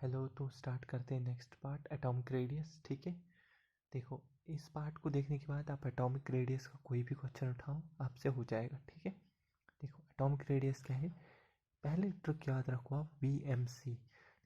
Hello, तो start करते हैं नेक्स्ट पार्ट एटॉमिक रेडियस। ठीक है, देखो इस पार्ट को देखने के बाद आप एटॉमिक रेडियस का कोई भी क्वेश्चन उठाओ आपसे हो जाएगा। ठीक है, देखो एटॉमिक रेडियस क्या है, पहले ट्रिक याद रखो आप, VMC।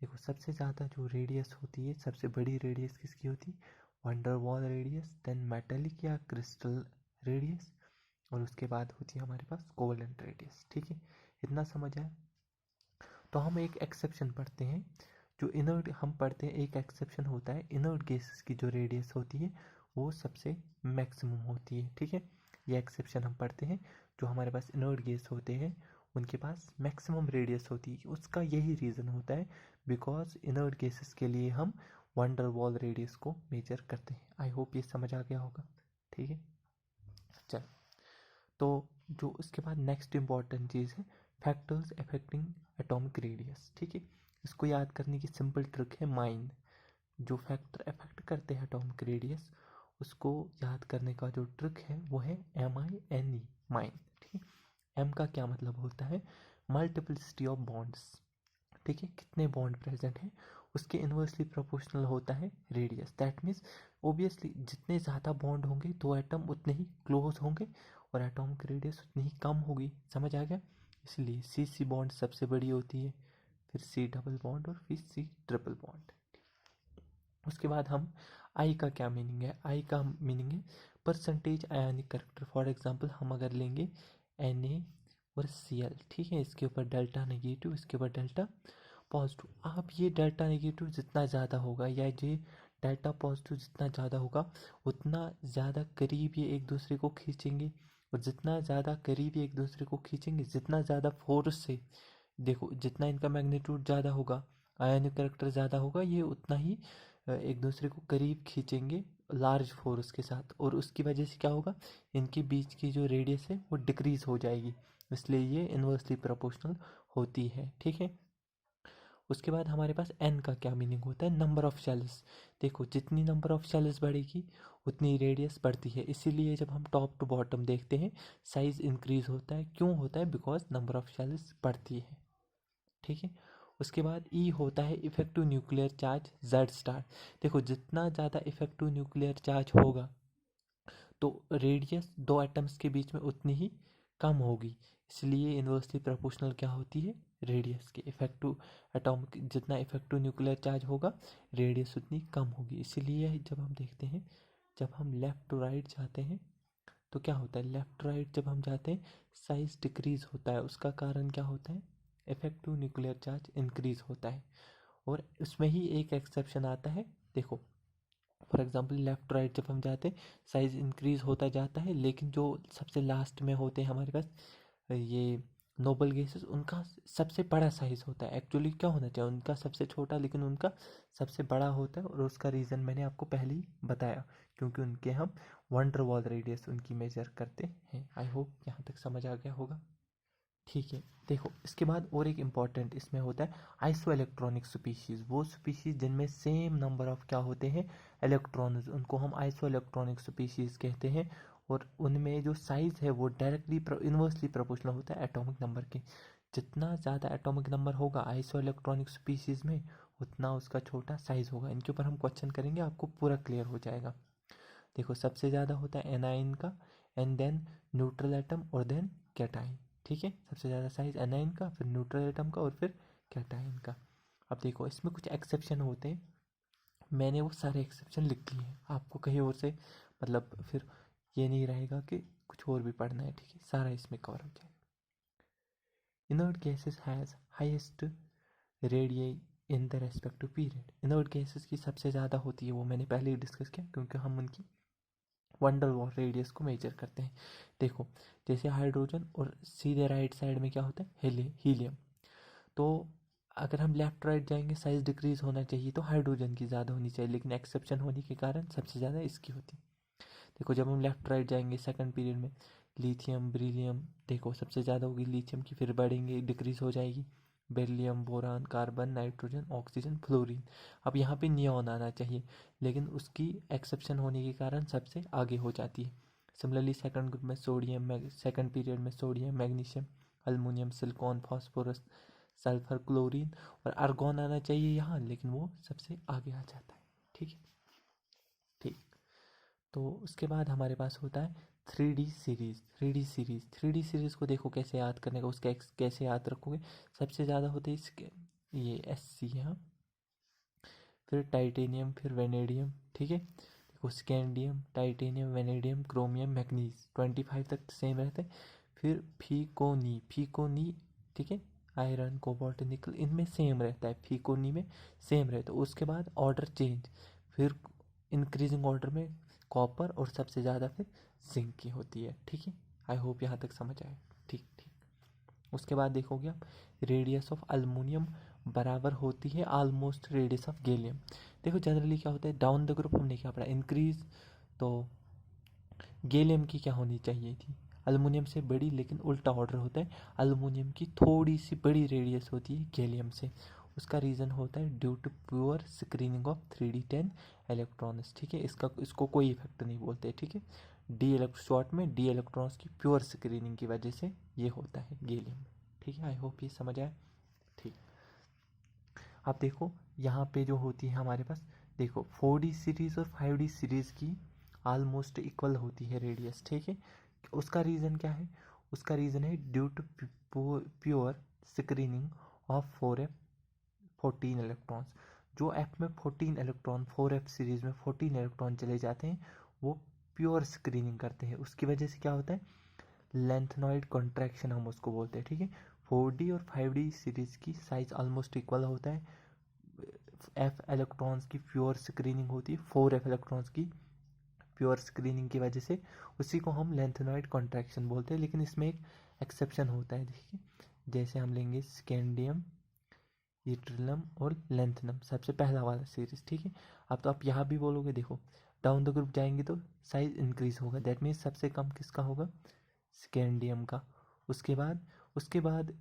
देखो सबसे ज़्यादा जो रेडियस होती है, सबसे बड़ी रेडियस किसकी होती है, van der Waals radius, then metallic या क्रिस्टल रेडियस, और उसके बाद होती है हमारे पास कोवेलेंट रेडियस। ठीक है, इतना समझ आया। तो हम एक एक्सेप्शन पढ़ते हैं, जो इनर्ट हम पढ़ते हैं, एक एक्सेप्शन होता है, इनर्ट गैसेस की जो रेडियस होती है वो सबसे मैक्सिमम होती है। ठीक है, ये एक्सेप्शन हम पढ़ते हैं, जो हमारे पास इनर्ट गैस होते हैं उनके पास मैक्सिमम रेडियस होती है। उसका यही रीज़न होता है, बिकॉज इनर्ट गैसेस के लिए हम वंडर वॉल रेडियस को मेजर करते हैं। आई होप ये समझ आ गया होगा। ठीक है, चल, तो जो उसके बाद नेक्स्ट इम्पॉर्टेंट चीज़ है, फैक्टर्स अफेक्टिंग एटॉमिक रेडियस। ठीक है, इसको याद करने की सिंपल ट्रिक है माइन। जो फैक्टर अफेक्ट करते हैं एटॉमिक रेडियस, उसको याद करने का जो ट्रिक है वो है MINE, माइन। ठीक है, एम का क्या मतलब होता है, मल्टीप्लिसिटी ऑफ बॉन्ड्स। ठीक है, कितने बॉन्ड प्रेजेंट हैं उसके इन्वर्सली प्रोपोर्शनल होता है रेडियस। दैट मीन्स ओबियसली जितने ज़्यादा बॉन्ड होंगे दो एटम उतने ही क्लोज होंगे और एटॉमिक रेडियस उतनी ही कम होगी। समझ आ गया, इसलिए CC बॉन्ड सबसे बड़ी होती है, फिर C डबल बॉन्ड और फिर C ट्रिपल बॉन्ड। उसके बाद हम आई का क्या मीनिंग है, आई का मीनिंग है percentage ionic character. For example हम अगर लेंगे Na और Cl, ठीक है, इसके ऊपर डेल्टा नेगेटिव, इसके ऊपर डेल्टा पॉजिटिव। आप ये डेल्टा नेगेटिव जितना ज़्यादा होगा या ये डेल्टा पॉजिटिव जितना ज़्यादा होगा उतना ज़्यादा करीब ये एक दूसरे को खींचेंगे, और जितना ज़्यादा करीब ये एक दूसरे को खींचेंगे, जितना ज़्यादा फोर्स से, देखो जितना इनका मैग्नीट्यूड ज़्यादा होगा, आयनिक कैरेक्टर ज़्यादा होगा, ये उतना ही एक दूसरे को करीब खींचेंगे लार्ज फोर्स के साथ, और उसकी वजह से क्या होगा, इनके बीच की जो रेडियस है वो डिक्रीज हो जाएगी, इसलिए ये इन्वर्सली प्रोपोर्शनल होती है। ठीक है, उसके बाद हमारे पास n का क्या मीनिंग होता है, नंबर ऑफ शेल्स। देखो जितनी नंबर ऑफ शेल्स बढ़ेगी उतनी रेडियस बढ़ती है, इसीलिए जब हम टॉप टू बॉटम देखते हैं साइज इंक्रीज होता है। क्यों होता है, बिकॉज नंबर ऑफ शेल्स बढ़ती है। ठीक है, उसके बाद ई होता है effective nuclear charge Z star. देखो जितना ज़्यादा इफेक्टिव न्यूक्लियर चार्ज होगा तो रेडियस दो एटम्स के बीच में उतनी ही कम होगी, इसलिए इन्वर्सली प्रोपोर्शनल क्या होती है, रेडियस के। इफेक्टिव एटॉमिक जितना इफेक्टिव न्यूक्लियर चार्ज होगा रेडियस उतनी कम होगी। इसीलिए जब हम देखते हैं, जब हम लेफ़्ट टू राइट जाते हैं तो क्या होता है, लेफ़्ट टू राइट जब हम जाते हैं साइज डिक्रीज होता है। उसका कारण क्या होता है, इफेक्टिव न्यूक्लियर चार्ज इंक्रीज होता है, और उसमें ही एक एक्सेप्शन आता है। देखो फॉर एग्जांपल लेफ़्ट राइट जब हम जाते हैं साइज इंक्रीज होता जाता है, लेकिन जो सबसे लास्ट में होते हैं हमारे पास ये नोबल गैसेस, उनका सबसे बड़ा साइज होता है। एक्चुअली क्या होना चाहिए, उनका सबसे छोटा लेकिन उनका सबसे बड़ा होता है, और उसका रीज़न मैंने आपको पहले ही बताया, क्योंकि उनके हम वंडर वॉल रेडियस उनकी मेजर करते हैं। आई होप यहाँ तक समझ आ गया होगा। ठीक है, देखो इसके बाद और एक इम्पॉर्टेंट इसमें होता है आइसो इलेक्ट्रॉनिक स्पीशीज़। वो स्पीशीज़ जिनमें सेम नंबर ऑफ क्या होते हैं, इलेक्ट्रॉन्स, उनको हम आइसो इलेक्ट्रॉनिक स्पीशीज़ कहते हैं, और उनमें जो साइज़ है वो डायरेक्टली इन्वर्सली प्रोपोर्शनल होता है एटॉमिक नंबर के। जितना ज़्यादा एटॉमिक नंबर होगा आइसो इलेक्ट्रॉनिक स्पीशीज़ में, उतना उसका छोटा साइज़ होगा। इनके ऊपर हम क्वेश्चन करेंगे, आपको पूरा क्लियर हो जाएगा। देखो सबसे ज़्यादा होता है एनाइन का, एंड देन न्यूट्रल एटम, और देन कैटाइन। ठीक है, सबसे ज़्यादा साइज एनाइन का, फिर न्यूट्रल एटम का, और फिर कैटाइन का। अब देखो इसमें कुछ एक्सेप्शन होते हैं, मैंने वो सारे एक्सेप्शन लिख लिए हैं, आपको कहीं और से मतलब फिर ये नहीं रहेगा कि कुछ और भी पढ़ना है। ठीक है, सारा इसमें कवर हो जाएगा। Inert gases has highest radius in the respective period. Inert gases की सबसे ज़्यादा होती है, वो मैंने पहले ही डिस्कस किया, क्योंकि हम उनकी वंडर वॉल रेडियस को मेजर करते हैं। देखो जैसे हाइड्रोजन, और सीधे राइट साइड में क्या होता है, हीलियम। तो अगर हम लेफ्ट राइट जाएंगे साइज डिक्रीज होना चाहिए तो हाइड्रोजन की ज़्यादा होनी चाहिए, लेकिन एक्सेप्शन होने के कारण सबसे ज़्यादा इसकी होती है। देखो जब हम लेफ्ट राइट जाएंगे सेकंड पीरियड में, लिथियम ब्रिलियम, देखो सबसे ज़्यादा होगी लिथियम की, फिर बढ़ेंगे डिक्रीज हो जाएगी beryllium, boron, carbon, nitrogen, oxygen, fluorine. अब यहाँ पे नियॉन आना चाहिए, लेकिन उसकी एक्सेप्शन होने के कारण सबसे आगे हो जाती है। सिमिलरली सेकंड ग्रुप में सोडियम, सेकंड पीरियड में sodium, magnesium, aluminium, silicon, phosphorus, sulphur, chlorine और आर्गॉन आना चाहिए यहाँ, लेकिन वो सबसे आगे आ जाता है। ठीक है, ठीक। तो उसके बाद हमारे पास होता है 3D सीरीज। 3D सीरीज को देखो कैसे याद करने का, उसका कैसे याद रखोगे। सबसे ज़्यादा होते हैं इसके ये SC यहाँ, फिर टाइटेनियम, फिर वेनेडियम। ठीक है, देखो scandium, titanium, vanadium, chromium, manganese 25 तक सेम रहते हैं। फिर फीकोनी, ठीक है, आयरन, कोबाल्ट, निकल, इनमें सेम रहता है, फीकोनी में सेम रहता है। उसके बाद ऑर्डर चेंज, फिर इंक्रीजिंग ऑर्डर में कॉपर और सबसे ज़्यादा फिर जिंक की होती है। ठीक है, आई होप यहाँ तक समझ आए। ठीक ठीक। उसके बाद देखोगे आप, रेडियस ऑफ अल्मोनियम बराबर होती है ऑलमोस्ट रेडियस ऑफ गैलियम। देखो जनरली क्या होता है, डाउन द ग्रुप हमने क्या पढ़ा, इंक्रीज, तो गैलियम की क्या होनी चाहिए थी, अल्मोनियम से बड़ी, लेकिन उल्टा ऑर्डर होता है, अल्मोनियम की थोड़ी सी बड़ी रेडियस होती है गैलियम से। उसका रीज़न होता है due to poor screening of 3D10 electrons. ठीक है, इसको कोई इफेक्ट नहीं बोलते। ठीक है, शॉर्ट में डी इलेक्ट्रॉन्स की प्योर स्क्रीनिंग की वजह से ये होता है गैलियम। ठीक है, आई होप ये समझ आए। ठीक, अब देखो यहाँ पे जो होती है हमारे पास, देखो 4D सीरीज और 5D सीरीज की ऑलमोस्ट इक्वल होती है रेडियस। ठीक है, उसका रीज़न क्या है, उसका रीज़न है due to poor screening of 4f14 electrons. जो F में 14 इलेक्ट्रॉन, 4f सीरीज में 14 इलेक्ट्रॉन चले जाते हैं, वो प्योर स्क्रीनिंग करते हैं। उसकी वजह से क्या होता है, लेंथनॉइड कॉन्ट्रैक्शन हम उसको बोलते हैं। ठीक है, 4D और 5D सीरीज की साइज ऑलमोस्ट इक्वल होता है। F इलेक्ट्रॉन्स की प्योर स्क्रीनिंग होती है, 4f इलेक्ट्रॉन्स की प्योर स्क्रीनिंग की वजह से, उसी को हम लेंथनॉइड कॉन्ट्रैक्शन बोलते हैं। लेकिन इसमें एक एक्सेप्शन होता है, देखिए जैसे हम लेंगे स्कैंडियम, यूट्रिलम और लेंथनम, सबसे पहला वाला सीरीज। ठीक है, अब तो आप यहाँ भी बोलोगे, देखो डाउन द ग्रुप जाएंगे तो साइज इंक्रीज होगा, दैट मीन्स सबसे कम किसका होगा, स्कैंडियम का। उसके बाद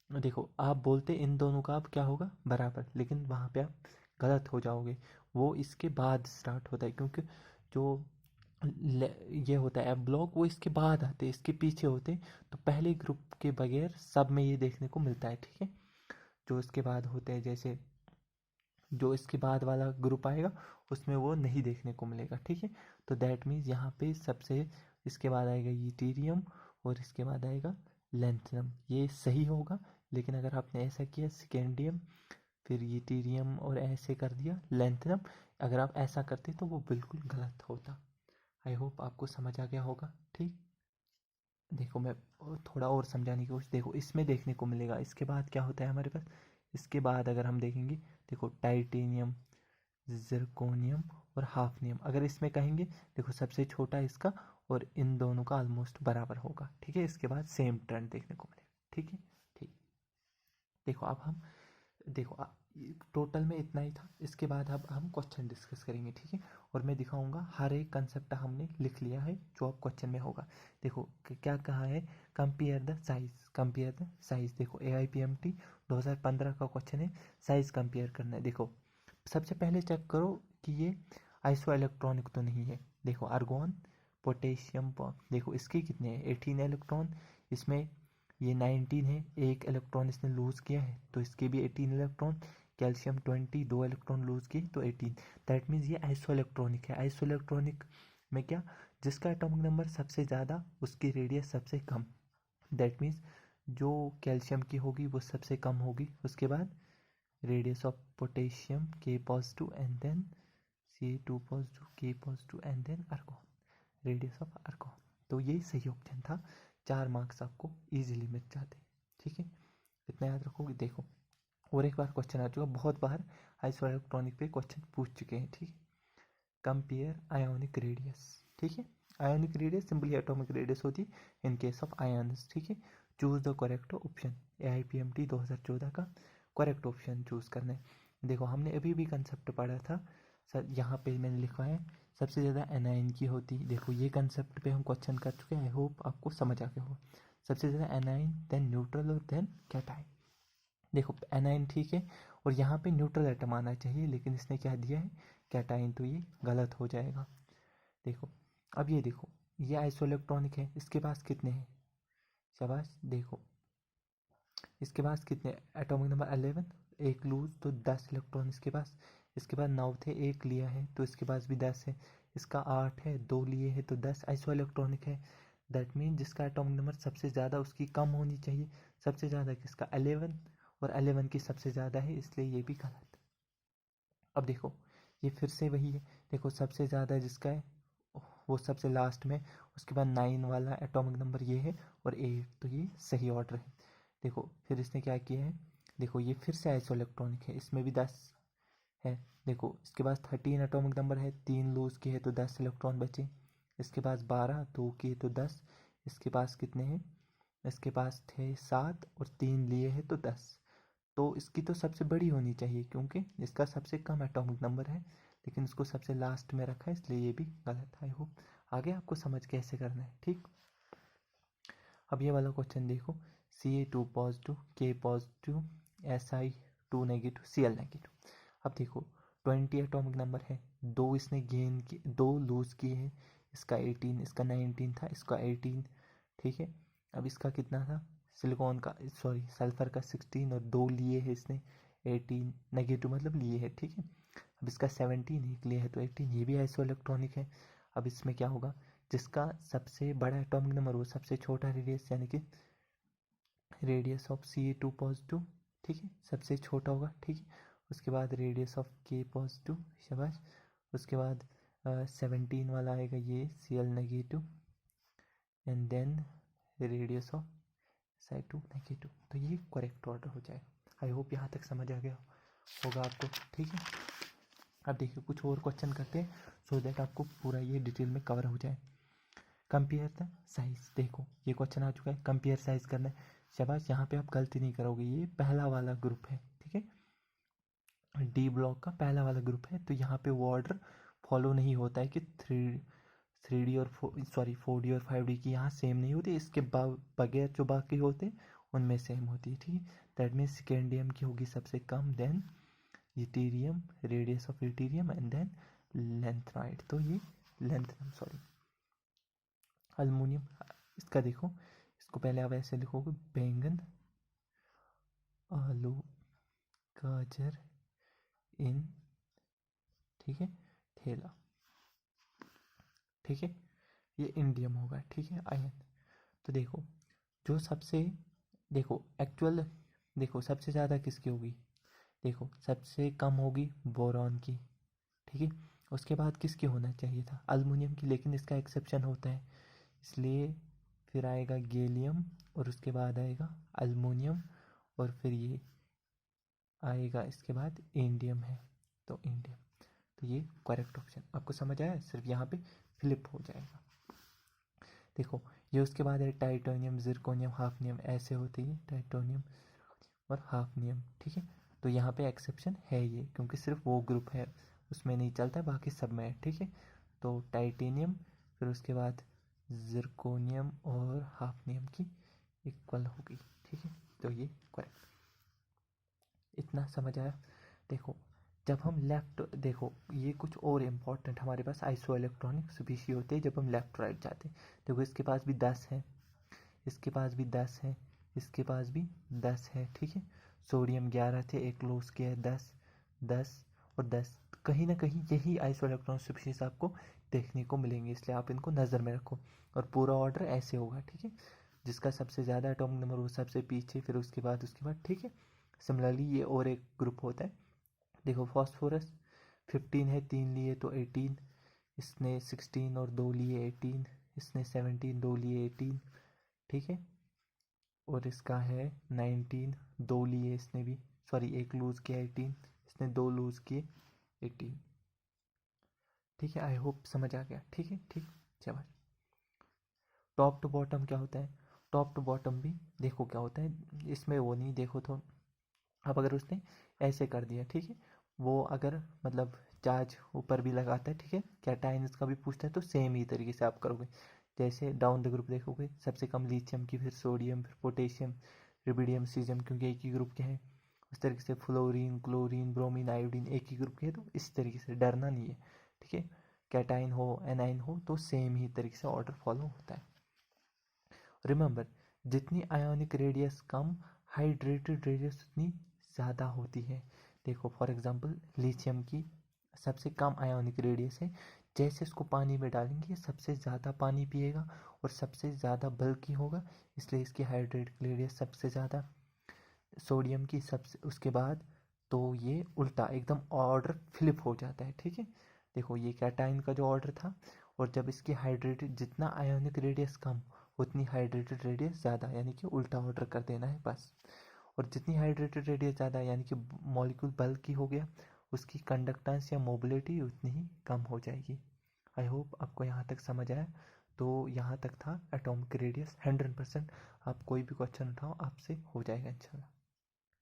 देखो आप बोलते इन दोनों का अब क्या होगा, बराबर, लेकिन वहाँ पे आप गलत हो जाओगे। वो इसके बाद स्टार्ट होता है, क्योंकि जो ये होता है एफ ब्लॉक, वो इसके बाद आते हैं, इसके पीछे होते हैं। तो पहले ग्रुप के बगैर सब में ये देखने को मिलता है। ठीक है, जो इसके बाद होते हैं, जैसे जो इसके बाद वाला ग्रुप आएगा उसमें वो नहीं देखने को मिलेगा। ठीक है, तो दैट मीन्स यहाँ पे सबसे इसके बाद आएगा यूटेरियम और इसके बाद आएगा लेंथनम, ये सही होगा। लेकिन अगर आपने ऐसा किया स्कैंडियम फिर यूटेरियम और ऐसे कर दिया लेंथनम, अगर आप ऐसा करते तो वो बिल्कुल गलत होता। आई होप आपको समझ आ गया होगा। ठीक, देखो मैं थोड़ा और समझाने की कोशिश, देखो इसमें देखने को मिलेगा। इसके बाद क्या होता है हमारे पास, इसके बाद अगर हम देखेंगे, देखो टाइटेनियम, जिरकोनियम और हाफनियम, अगर इसमें कहेंगे, देखो सबसे छोटा इसका और इन दोनों का ऑलमोस्ट बराबर होगा। ठीक है, इसके बाद सेम ट्रेंड देखने को मिलेगा। ठीक है, ठीक। देखो अब हम, देखो टोटल में इतना ही था। इसके बाद अब हम क्वेश्चन डिस्कस करेंगे। ठीक है, और मैं दिखाऊंगा हर एक कंसेप्ट हमने लिख लिया है जो अब क्वेश्चन में होगा। देखो क्या कहा है, compare the size, compare the size. देखो AIPMT 2015 का क्वेश्चन है, साइज कंपेयर करना है। देखो सबसे पहले चेक करो कि ये आइसो इलेक्ट्रॉनिक तो नहीं है। देखो आर्गोन, पोटेशियम, देखो इसके कितने हैं, 18 इलेक्ट्रॉन, इसमें ये 19 है, एक इलेक्ट्रॉन इसने लूज़ किया है तो इसके भी 18 इलेक्ट्रॉन। कैल्शियम 20, 2 इलेक्ट्रॉन लूज़ किए तो 18। दैट मीन्स ये आइसो इलेक्ट्रॉनिक है। आइसो इलेक्ट्रॉनिक में क्या, जिसका एटॉमिक नंबर सबसे ज़्यादा उसकी रेडियस सबसे कम, दैट मीन्स जो कैल्शियम की होगी वो सबसे कम होगी। उसके बाद radius of potassium K positive and then Ca2 positive, K positive and then argon, radius of argon. तो ये सही ऑप्शन था, 4 मार्क्स आपको इजीली मिल जाते। ठीक है, इतना याद रखोगे। देखो और एक बार क्वेश्चन आ चुका, बहुत बार आइसो इलेक्ट्रॉनिक पे क्वेश्चन पूछ चुके हैं। ठीक है, कंपेयर आयोनिक रेडियस। ठीक है, ionic radius simply atomic radius होती है इन केस ऑफ आयन्स। ठीक है, choose the correct option, AIPMT 2014 का करेक्ट ऑप्शन चूज करना है। देखो हमने अभी भी कंसेप्ट पढ़ा था सर, यहाँ पे मैंने लिखा है सबसे ज़्यादा एनाइन की होती। देखो ये कंसेप्ट पे हम क्वेश्चन कर चुके हैं, आई होप आपको समझ आ गया होगा। सबसे ज़्यादा एनाइन, देन न्यूट्रल और देन कैटाइन। देखो एनाइन ठीक है, और यहाँ पे न्यूट्रल एटम आना चाहिए, लेकिन इसने क्या दिया है, कैटाइन, तो ये गलत हो जाएगा। देखो अब ये देखो, ये आइसोइलेक्ट्रॉनिक है, इसके पास कितने हैं, शाबाश। देखो इसके पास कितने एटॉमिक नंबर 11, एक लूज तो 10 इलेक्ट्रॉन इसके पास। इसके बाद 9 थे, एक लिया है तो इसके पास भी 10 है। इसका 8 है, 2 लिए है तो 10 आइसो इलेक्ट्रॉनिक है। दैट मीन जिसका एटॉमिक नंबर सबसे ज़्यादा उसकी कम होनी चाहिए। सबसे ज़्यादा किसका 11, और 11 की सबसे ज़्यादा है, इसलिए ये भी गलत। अब देखो ये फिर से वही है, देखो सबसे ज़्यादा जिसका है वो सबसे लास्ट में, उसके बाद 9 वाला एटॉमिक नंबर ये है, और 8, तो ये सही ऑर्डर है। देखो फिर इसने क्या किया है, देखो ये फिर से आइसो इलेक्ट्रॉनिक है, इसमें भी 10 है। देखो इसके पास 13 एटॉमिक नंबर है, 3 लूज के है तो 10 इलेक्ट्रॉन बचे। इसके पास 12, 2 के तो 10। इसके पास कितने हैं, इसके पास थे 7 और 3 लिए हैं तो 10। तो इसकी तो सबसे बड़ी होनी चाहिए क्योंकि इसका सबसे कम एटॉमिक नंबर है, लेकिन इसको सबसे लास्ट में रखा है, इसलिए ये भी गलत है। आई होप आगे आपको समझ कैसे करना है, ठीक। अब ये वाला क्वेश्चन देखो, Ca2 positive, K positive, Si2 negative, Cl negative. अब देखो 20 एटॉमिक नंबर है, 2 इसने गेन की, 2 लूज किए हैं। इसका 18, इसका 19 था, इसका 18, ठीक है। अब इसका कितना था सिलिकॉन का, सॉरी सल्फर का 16, और 2 लिए है इसने 18, नेगेटिव मतलब लिए है, ठीक है। अब इसका 17, एक लिए है तो 18, ये भी आइसो इलेक्ट्रॉनिक है। अब इसमें क्या होगा, जिसका सबसे बड़ा एटॉमिक नंबर वो सबसे छोटा रेडियस, यानी कि रेडियस ऑफ Ca2 पॉजिटिव, ठीक है, सबसे छोटा होगा, ठीक है। उसके बाद रेडियस ऑफ K पॉजिटिव, शाबाश। उसके बाद 17 वाला आएगा ये Cl negative, and then radius of Si2 negative. तो ये करेक्ट ऑर्डर हो जाएगा। आई होप यहाँ तक समझ आ गया होगा आपको, ठीक है। अब देखिए कुछ और क्वेश्चन करते हैं सो दैट आपको पूरा ये डिटेल में कवर हो जाए। कंपेयर द साइज, देखो ये क्वेश्चन आ चुका है, कंपेयर साइज करना है। शाबाश, यहाँ पे आप गलती नहीं करोगे, ये पहला वाला ग्रुप है, ठीक है, डी ब्लॉक का पहला वाला ग्रुप है। तो यहाँ पे वो ऑर्डर फॉलो नहीं होता है कि 3D और 4D और 5D की यहाँ सेम नहीं होती, इसके बगैर जो बाकी होते हैं उनमें सेम होती है, ठीक है। दैट मीन्स सेकेंडियम की होगी सबसे कम, then yttrium, radius of yttrium, and then lanthanide. तो ये लेंथनम, सॉरी अल्मोनियम। इसका देखो, इसको पहले आप ऐसे लिखोगे, बैंगन, आलू, गाजर, इन, ठीक है, ठेला, ठीक है, ये इंडियम होगा, ठीक है, आयन। तो देखो जो सबसे, देखो एक्चुअल, देखो सबसे ज़्यादा किसकी होगी, देखो सबसे कम होगी बोरॉन की, ठीक है। उसके बाद किसकी होना चाहिए था, अल्मुनियम की, लेकिन इसका एक्सेप्शन होता है, इसलिए फिर आएगा गैलियम, और उसके बाद आएगा अल्मुनियम, और फिर ये आएगा इसके बाद इंडियम है, तो इंडियम। तो ये करेक्ट ऑप्शन आपको समझ आया, सिर्फ यहाँ पे फ्लिप हो जाएगा। देखो ये उसके बाद है टाइटेनियम, जिरकोनियम, हाफनियम, ऐसे होती है टाइटेनियम और हाफनियम, ठीक है। तो यहाँ पे एक्सेप्शन है ये, क्योंकि सिर्फ वो ग्रुप है उसमें नहीं चलता, बाकी सब में है, ठीक है। तो टाइटेनियम, फिर उसके बाद जिरकोनियम और हाफनियम की इक्वल होगी, ठीक है। तो ये करेक्ट, इतना समझ आया। देखो जब हम लेफ्ट, देखो ये कुछ और इम्पोर्टेंट हमारे पास आइसो इलेक्ट्रॉनिक स्पीशी होते हैं जब हम लेफ्ट राइट जाते हैं। देखो इसके पास भी 10 है, इसके पास भी 10 है, इसके पास भी 10 है, ठीक है। सोडियम 11 थे, एक लॉस किया है 10, 10 और 10। कहीं ना कहीं यही आइसो इलेक्ट्रॉनिक स्पीशीज आपको देखने को मिलेंगे, इसलिए आप इनको नज़र में रखो, और पूरा ऑर्डर ऐसे होगा, ठीक है। जिसका सबसे ज़्यादा एटॉमिक नंबर वो सबसे पीछे, फिर उसके बाद, ठीक है। सिमिलरली ये और एक ग्रुप होता है, देखो फॉस्फोरस 15 है, 3 लिए तो 18, इसने 16 और 2 लिए 18, इसने 17, 2 लिए 18, ठीक है। और इसका है 19, 2 लिए इसने भी, सॉरी एक लूज़ किया 18, इसने 2 लूज़ किए 18, ठीक है। आई होप समझ आ गया, ठीक है, ठीक। चलो टॉप टू बॉटम क्या होता है, टॉप टू बॉटम भी देखो क्या होता है, इसमें वो नहीं, देखो तो अब अगर उसने ऐसे कर दिया, ठीक है, वो अगर मतलब चार्ज ऊपर भी लगाता है, ठीक है, कैटायन इसका भी पूछता है, तो सेम ही तरीके से आप करोगे। जैसे डाउन द ग्रुप देखोगे, सबसे कम लिथियम की, फिर सोडियम, फिर पोटेशियम, रिबिडियम, सीजियम, क्योंकि एक ही ग्रुप के हैं। उस तरीके से फ्लोरीन, क्लोरीन, ब्रोमीन, आयोडीन एक ही ग्रुप के हैं, तो इस तरीके से डरना नहीं है, ठीक है। कैटायन हो एनाइन हो तो सेम ही तरीके से ऑर्डर फॉलो होता है। रिमेंबर, जितनी आयोनिक रेडियस कम, हाइड्रेटेड रेडियस उतनी ज़्यादा होती है। देखो फॉर एग्जांपल लिथियम की सबसे कम आयोनिक रेडियस है, जैसे इसको पानी में डालेंगे सबसे ज़्यादा पानी पिएगा और सबसे ज़्यादा बल्कि होगा, इसलिए इसकी हाइड्रेटेड रेडियस सबसे ज़्यादा। सोडियम की सबसे उसके बाद तो ये उल्टा एकदम ऑर्डर फ्लिप हो जाता है, ठीक है। देखो ये कैटायन का जो ऑर्डर था, और जब इसकी हाइड्रेटेड जितना आयोनिक रेडियस कम उतनी हाइड्रेटेड रेडियस ज़्यादा, यानी कि उल्टा ऑर्डर कर देना है बस। और जितनी हाइड्रेटेड रेडियस ज़्यादा यानी कि मॉलिक्यूल बल्कि हो गया, उसकी कंडक्टेंस या मोबिलिटी उतनी ही कम हो जाएगी। आई होप आपको यहाँ तक समझ आया। तो यहाँ तक था एटॉमिक रेडियस 100%। आप कोई भी क्वेश्चन उठाओ आपसे हो जाएगा इंशाल्लाह।